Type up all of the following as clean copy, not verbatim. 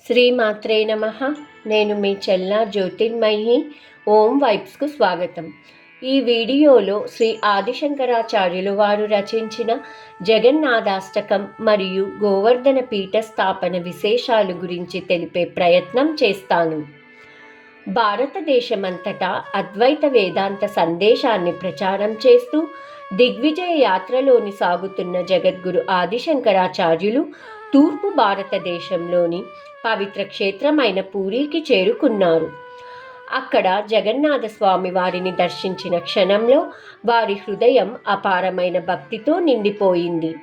శ్రీమాత్రే నమః. నేను మీ చెల్లా జ్యోతిర్మయి. ఓం వైబ్స్కు స్వాగతం. ఈ వీడియోలో శ్రీ ఆదిశంకరాచార్యులు వారు రచించిన జగన్నాథాష్టకం మరియు గోవర్ధన పీఠ స్థాపన విశేషాలు గురించి తెలిపే ప్రయత్నం చేస్తాను. భారతదేశమంతటా అద్వైత వేదాంత సందేశాన్ని ప్రచారం చేస్తూ దిగ్విజయ యాత్రలోని సాగుతున్న జగద్గురు ఆదిశంకరాచార్యులు తూర్పు భారతదేశంలోని పవిత్ర క్షేత్రమైన పూరీకి చేరుకున్నారు. అక్కడ జగన్నాథ స్వామి వారిని దర్శించిన క్షణంలో వారి హృదయం అపారమైన భక్తితో నిండిపోయింది.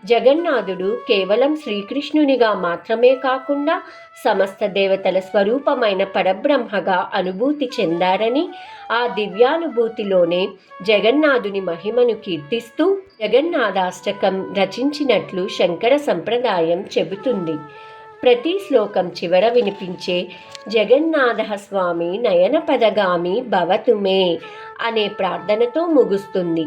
జగన్నాథుడు కేవలం శ్రీకృష్ణునిగా మాత్రమే కాకుండా సమస్త దేవతల స్వరూపమైన పరబ్రహ్మగా అనుభూతి చెందారని, ఆ దివ్యానుభూతిలోనే జగన్నాథుని మహిమను కీర్తిస్తూ జగన్నాథాష్టకం రచించినట్లు శంకర సంప్రదాయం చెబుతుంది. ప్రతి శ్లోకం చివర వినిపించే జగన్నాథ స్వామి నయనపదగామి భవతు మే అనే ప్రార్థనతో ముగుస్తుంది.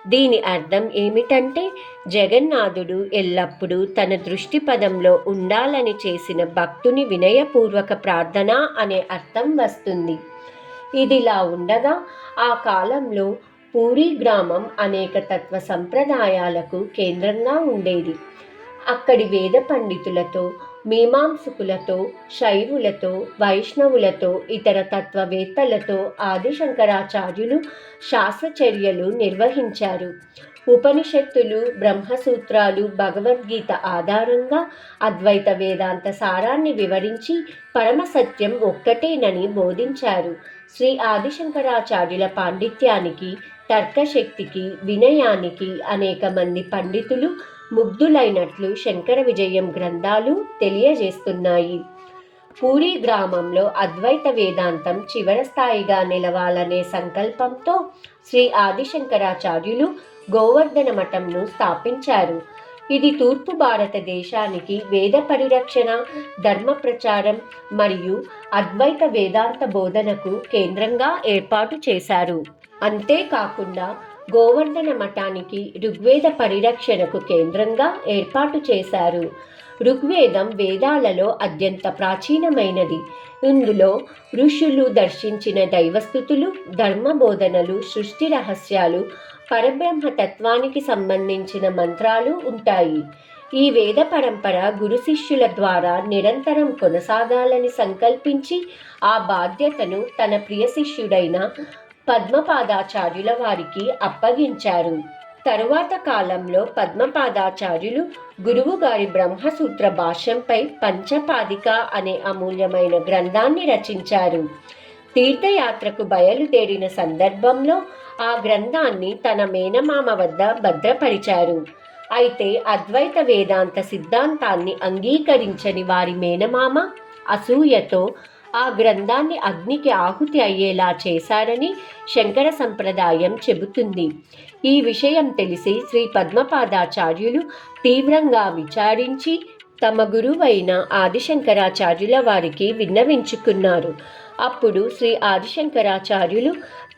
దీని అర్థం ఏమిటంటే, జగన్నాథుడు ఎల్లప్పుడూ తన దృష్టి పదంలో ఉండాలని చేసిన భక్తుని వినయపూర్వక ప్రార్థన అనే అర్థం వస్తుంది. ఇదిలా ఉండగా ఆ కాలంలో పూరీ గ్రామం అనేక తత్వ సంప్రదాయాలకు కేంద్రంగా ఉండేది. అక్కడి వేద పండితులతో, మీమాంసకులతో, శైవులతో, వైష్ణవులతో, ఇతర తత్వవేత్తలతో ఆదిశంకరాచార్యులు శాస్త్రచర్యలు నిర్వహించారు. ఉపనిషత్తులు, బ్రహ్మసూత్రాలు, భగవద్గీత ఆధారంగా అద్వైత వేదాంత సారాన్ని వివరించి పరమసత్యం ఒక్కటేనని బోధించారు. శ్రీ ఆదిశంకరాచార్యుల పాండిత్యానికి, తర్కశక్తికి, వినయానికి అనేక మంది పండితులు ముగ్ధులైనట్లు శంకర విజయం గ్రంథాలు తెలియజేస్తున్నాయి. పూరీ గ్రామంలో అద్వైత వేదాంతం చివరి స్థాయిగా నిలవాలనే సంకల్పంతో శ్రీ ఆదిశంకరాచార్యులు గోవర్ధన మఠంను స్థాపించారు. ఇది తూర్పు భారతదేశానికి వేద పరిరక్షణ, ధర్మ ప్రచారం మరియు అద్వైత వేదాంత బోధనకు కేంద్రంగా ఏర్పాటు చేశారు. అంతేకాకుండా గోవర్ధన మఠానికి ఋగ్వేద పరిరక్షణకు కేంద్రంగా ఏర్పాటు చేశారు. ఋగ్వేదం వేదాలలో అత్యంత ప్రాచీనమైనది. ఇందులో ఋషులు దర్శించిన దైవస్థుతులు, ధర్మబోధనలు, సృష్టి రహస్యాలు, పరబ్రహ్మ తత్వానికి సంబంధించిన మంత్రాలు ఉంటాయి. ఈ వేద పరంపర గురు శిష్యుల ద్వారా నిరంతరం కొనసాగాలని సంకల్పించి ఆ బాధ్యతను తన ప్రియ శిష్యుడైన పద్మపాదాచార్యుల వారికి అప్పగించారు. తరువాత కాలంలో పద్మపాదాచార్యులు గురువు గారి బ్రహ్మసూత్ర భాష్యంపై పంచపాదిక అనే అమూల్యమైన గ్రంథాన్ని రచించారు. తీర్థయాత్రకు బయలుదేరిన సందర్భంలో ఆ గ్రంథాన్ని తన మేనమామ వద్ద భద్రపరిచారు. అయితే అద్వైత వేదాంత సిద్ధాంతాన్ని అంగీకరించని వారి మేనమామ అసూయతో ఆ గ్రంథాన్ని అగ్నికి ఆహుతి అయ్యేలా చేశారని శంకర సంప్రదాయం చెబుతుంది. ఈ విషయం తెలిసి శ్రీ పద్మపాదాచార్యులు తీవ్రంగా విచారించి తమ గురువైన ఆదిశంకరాచార్యుల వారికి విన్నవించుకున్నారు. అప్పుడు శ్రీ ఆదిశంకరాచార్యులు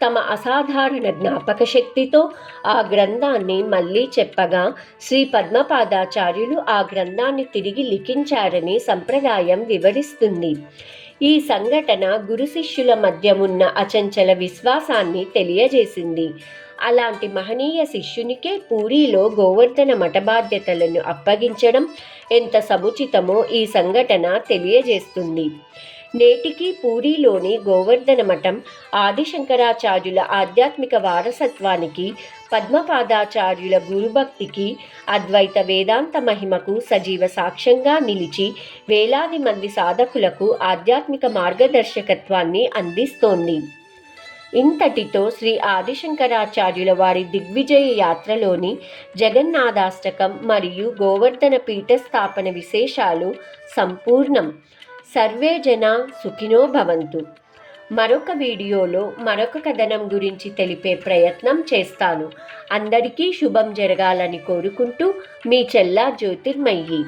తమ అసాధారణ జ్ఞాపక శక్తితో ఆ గ్రంథాన్ని మళ్ళీ చెప్పగా శ్రీ పద్మపాదాచార్యులు ఆ గ్రంథాన్ని తిరిగి లిఖించారని సంప్రదాయం వివరిస్తుంది. ఈ సంఘటన గురు శిష్యుల మధ్య ఉన్న అచంచల విశ్వాసాన్ని తెలియజేసింది. అలాంటి మహనీయ శిష్యునికే పూరీలో గోవర్ధన మఠ బాధ్యతలను అప్పగించడం ఎంత సముచితమో ఈ సంఘటన తెలియజేస్తుంది. నేటికి పూరీలోని గోవర్ధన మఠం ఆదిశంకరాచార్యుల ఆధ్యాత్మిక వారసత్వానికి, పద్మపాదాచార్యుల గురుభక్తికి, అద్వైత వేదాంత మహిమకు సజీవ సాక్ష్యంగా నిలిచి వేలాది మంది సాధకులకు ఆధ్యాత్మిక మార్గదర్శకత్వాన్ని అందిస్తోంది. ఇంతటితో శ్రీ ఆదిశంకరాచార్యుల వారి దిగ్విజయ యాత్రలోని జగన్నాథాష్టకం మరియు గోవర్ధన పీఠ స్థాపన విశేషాలు సంపూర్ణం. సర్వే జనా సుఖినో భవంతు. మరొక వీడియోలో మరొక కథనం గురించి తెలిపే ప్రయత్నం చేస్తాను. అందరికీ శుభం జరగాలని కోరుకుంటూ మీ చెల్లా జ్యోతిర్మయి.